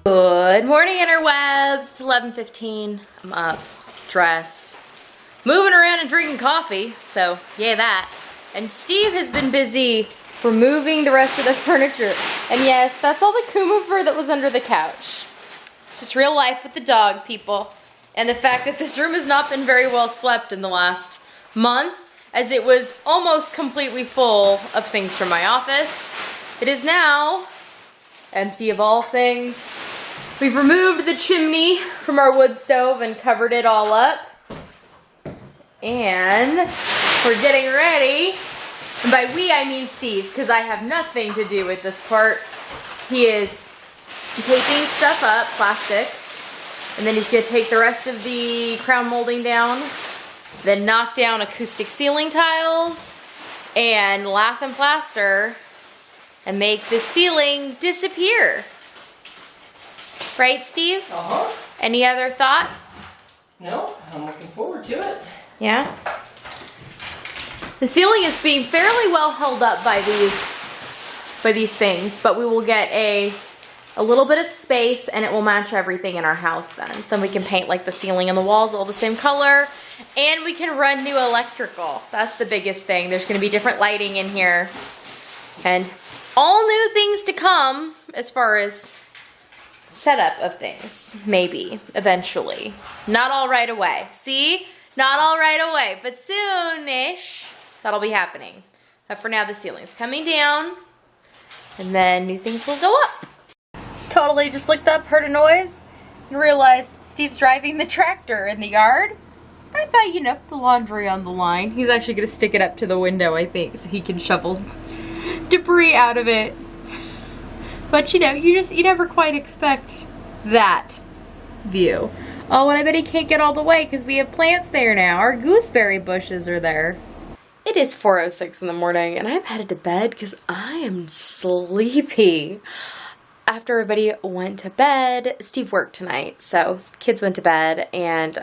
Good morning, interwebs. It's 11:15. I'm up, dressed, moving around and drinking coffee. So, yay that. And Steve has been busy removing the rest of the furniture. And yes, that's all the Kuma fur that was under the couch. It's just real life with the dog, people. And the fact that this room has not been very well swept in the last month, as it was almost completely full of things from my office. It is now empty of all things. We've removed the chimney from our wood stove and covered it all up. And we're getting ready. And by we, I mean Steve, because I have nothing to do with this part. He is taping stuff up, plastic. And then he's going to take the rest of the crown molding down. Then knock down acoustic ceiling tiles. And lath and plaster. And make the ceiling disappear. Right, Steve? Uh-huh. Any other thoughts? No, I'm looking forward to it. Yeah? The ceiling is being fairly well held up by these things, but we will get a little bit of space and it will match everything in our house then. So then we can paint like the ceiling and the walls all the same color, and we can run new electrical. That's the biggest thing. There's going to be different lighting in here and all new things to come as far as setup of things, maybe, eventually. Not all right away. See? Not all right away, but soon-ish, that'll be happening. But for now, the ceiling's coming down, and then new things will go up. Totally just looked up, heard a noise, and realized Steve's driving the tractor in the yard. Right by, the laundry on the line. He's actually going to stick it up to the window, I think, so he can shovel debris out of it. But you never quite expect that view. Oh, and I bet he can't get all the way because we have plants there now. Our gooseberry bushes are there. It is 4:06 in the morning and I'm headed to bed because I am sleepy. After everybody went to bed, Steve worked tonight, so kids went to bed, and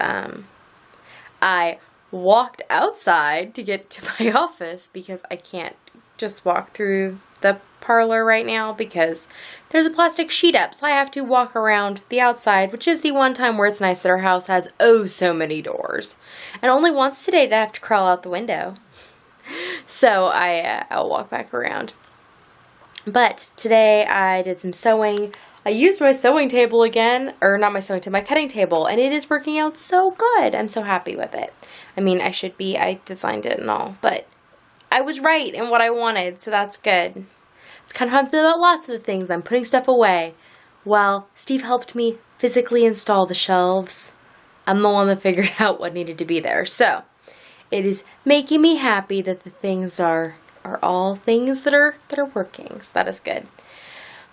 I walked outside to get to my office because I can't just walk through the parlor right now because there's a plastic sheet up, so I have to walk around the outside, which is the one time where it's nice that our house has oh so many doors. And only once today did I have to crawl out the window. So I'll walk back around. But today I did some sewing. I used my sewing table again, or not my sewing table, my cutting table, and it is working out so good. I'm so happy with it. I mean, I designed it and all, but I was right in what I wanted, so that's good. It's kind of how I feel about lots of the things. I'm putting stuff away. Well, Steve helped me physically install the shelves. I'm the one that figured out what needed to be there. So, it is making me happy that the things are all things that are working. So that is good.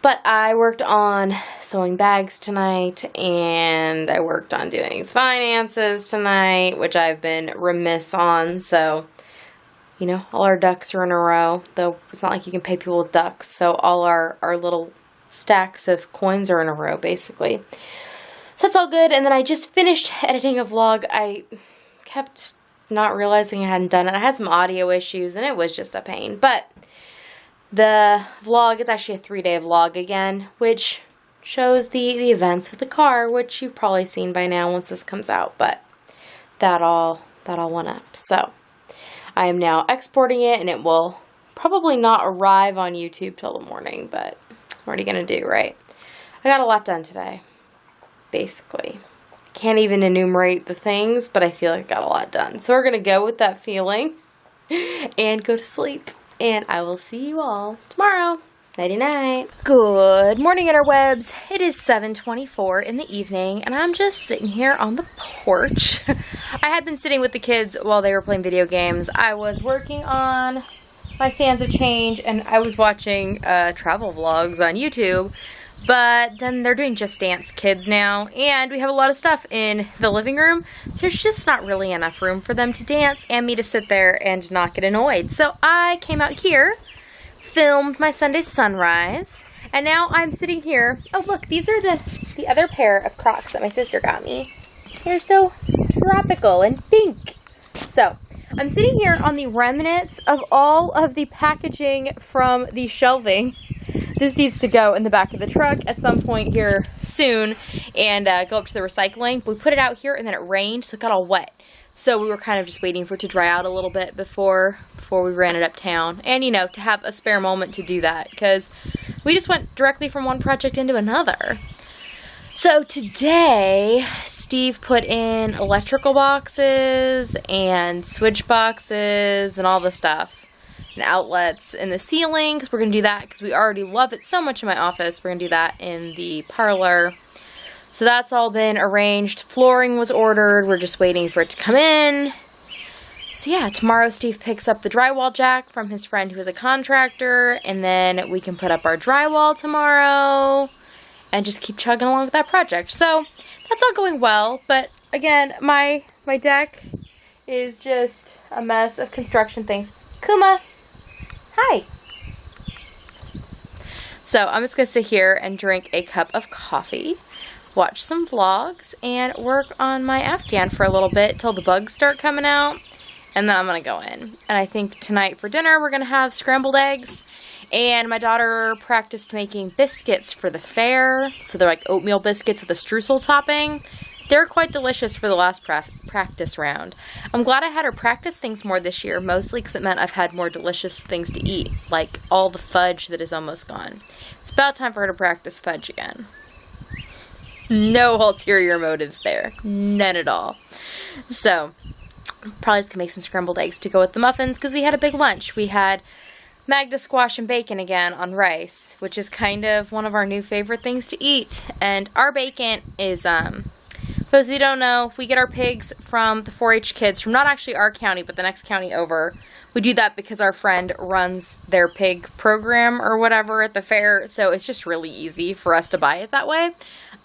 But I worked on sewing bags tonight, and I worked on doing finances tonight, which I've been remiss on, so all our ducks are in a row, though it's not like you can pay people with ducks, so all our little stacks of coins are in a row, basically. So that's all good, and then I just finished editing a vlog. I kept not realizing I hadn't done it. I had some audio issues, and it was just a pain, but the vlog is actually a 3-day vlog again, which shows the events with the car, which you've probably seen by now once this comes out, but that all went up, so I am now exporting it, and it will probably not arrive on YouTube till the morning, but what are you going to do, right? I got a lot done today, basically. Can't even enumerate the things, but I feel like I got a lot done. So we're going to go with that feeling and go to sleep, and I will see you all tomorrow. Nighty-night. Good morning, interwebs. It is 7:24 in the evening, and I'm just sitting here on the porch. I had been sitting with the kids while they were playing video games. I was working on my Sands of Change, and I was watching travel vlogs on YouTube, but then they're doing Just Dance Kids now, and we have a lot of stuff in the living room, so there's just not really enough room for them to dance and me to sit there and not get annoyed. So I came out here, filmed my Sunday sunrise, and now I'm sitting here. Oh, look, these are the other pair of Crocs that my sister got me. They're so tropical and pink. So, I'm sitting here on the remnants of all of the packaging from the shelving this needs to go in the back of the truck at some point here soon and go up to the recycling. We put it out here and then it rained, so it got all wet. So we were kind of just waiting for it to dry out a little bit before we ran it uptown. And, you know, to have a spare moment to do that, because we just went directly from one project into another. So today, Steve put in electrical boxes and switch boxes and all the stuff. And outlets in the ceiling, because we're going to do that because we already love it so much in my office. We're going to do that in the parlor. So that's all been arranged. Flooring was ordered. We're just waiting for it to come in. So yeah, tomorrow Steve picks up the drywall jack from his friend who is a contractor. And then we can put up our drywall tomorrow. And just keep chugging along with that project. So that's all going well. But again, my deck is just a mess of construction things. Kuma, hi. So I'm just going to sit here and drink a cup of coffee, watch some vlogs, and work on my Afghan for a little bit till the bugs start coming out. And then I'm going to go in. And I think tonight for dinner we're going to have scrambled eggs. And my daughter practiced making biscuits for the fair. So they're like oatmeal biscuits with a streusel topping. They're quite delicious for the last practice round. I'm glad I had her practice things more this year, mostly because it meant I've had more delicious things to eat, like all the fudge that is almost gone. It's about time for her to practice fudge again. No ulterior motives there. None at all. So, probably just going to make some scrambled eggs to go with the muffins, because we had a big lunch. We had Magda squash and bacon again on rice, which is kind of one of our new favorite things to eat. And our bacon is, for those of you who don't know, we get our pigs from the 4-H kids from not actually our county, but the next county over. We do that because our friend runs their pig program or whatever at the fair, so it's just really easy for us to buy it that way,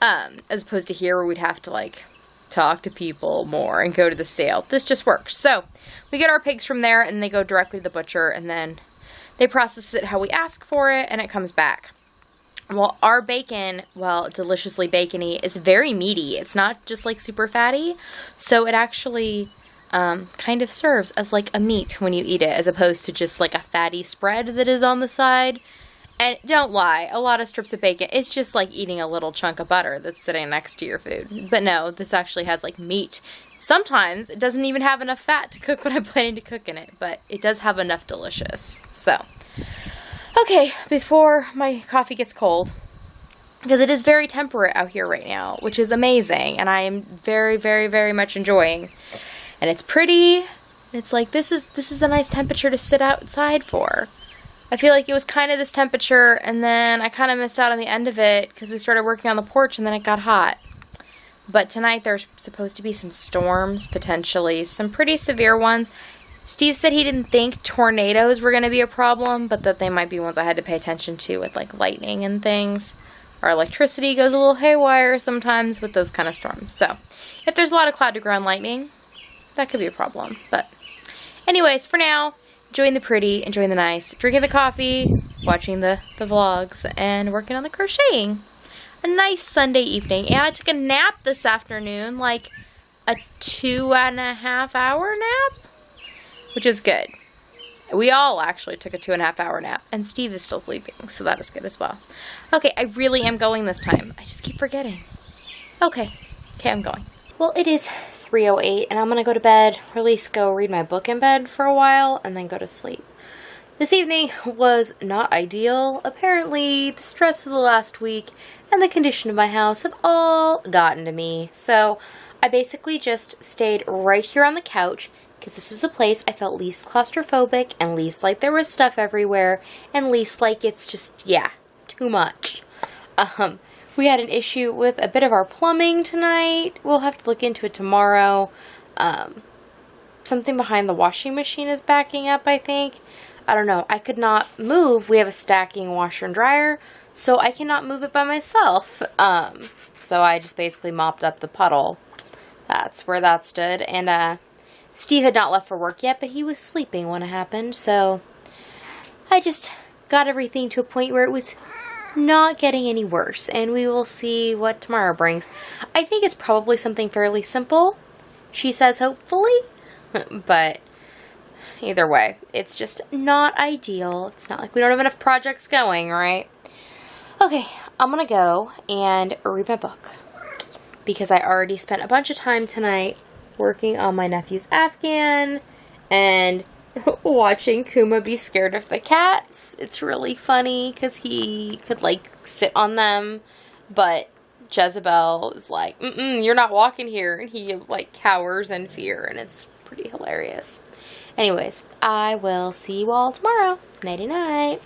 as opposed to here where we'd have to, like, talk to people more and go to the sale. This just works. So we get our pigs from there, and they go directly to the butcher, and then they process it how we ask for it, and it comes back. Well, our bacon, while deliciously bacony, is very meaty. It's not just like super fatty, so it actually kind of serves as like a meat when you eat it, as opposed to just like a fatty spread that is on the side. And don't lie, a lot of strips of bacon, it's just like eating a little chunk of butter that's sitting next to your food. But no, this actually has like meat. Sometimes it doesn't even have enough fat to cook what I'm planning to cook in it, but it does have enough delicious. So, okay, before my coffee gets cold, because it is very temperate out here right now, which is amazing, and I am very, very, very much enjoying. And it's pretty. It's like, this is the nice temperature to sit outside for. I feel like it was kind of this temperature, and then I kind of missed out on the end of it because we started working on the porch, and then it got hot. But tonight there's supposed to be some storms, potentially. Some pretty severe ones. Steve said he didn't think tornadoes were going to be a problem, but that they might be ones I had to pay attention to with, like, lightning and things. Our electricity goes a little haywire sometimes with those kind of storms. So, if there's a lot of cloud-to-ground lightning, that could be a problem. But anyways, for now, enjoying the pretty, enjoying the nice, drinking the coffee, watching the vlogs, and working on the crocheting. A nice Sunday evening. And I took a nap this afternoon, like a 2.5 hour nap, which is good. We all actually took a 2.5 hour nap, and Steve is still sleeping, so that is good as well. Okay, I really am going this time. I just keep forgetting. Okay, I'm going. Well, it is 3:08, and I'm going to go to bed, or at least go read my book in bed for a while, and then go to sleep. This evening was not ideal. Apparently, the stress of the last week and the condition of my house have all gotten to me. So, I basically just stayed right here on the couch, because this was the place I felt least claustrophobic, and least like there was stuff everywhere, and least like it's just, yeah, too much. We had an issue with a bit of our plumbing tonight. We'll have to look into it tomorrow. Something behind the washing machine is backing up, I think. I don't know. I could not move. We have a stacking washer and dryer, so I cannot move it by myself. So I just basically mopped up the puddle. That's where that stood. And Steve had not left for work yet, but he was sleeping when it happened. So I just got everything to a point where it was not getting any worse, and we will see what tomorrow brings. I think it's probably something fairly simple, she says, hopefully, but either way, it's just not ideal. It's not like we don't have enough projects going, right? Okay, I'm gonna go and read my book because I already spent a bunch of time tonight working on my nephew's Afghan and watching Kuma be scared of the cats. It's really funny because he could like sit on them, but Jezebel is like, you're not walking here, and he like cowers in fear, and it's pretty hilarious. Anyways, I will see you all tomorrow. Nighty night.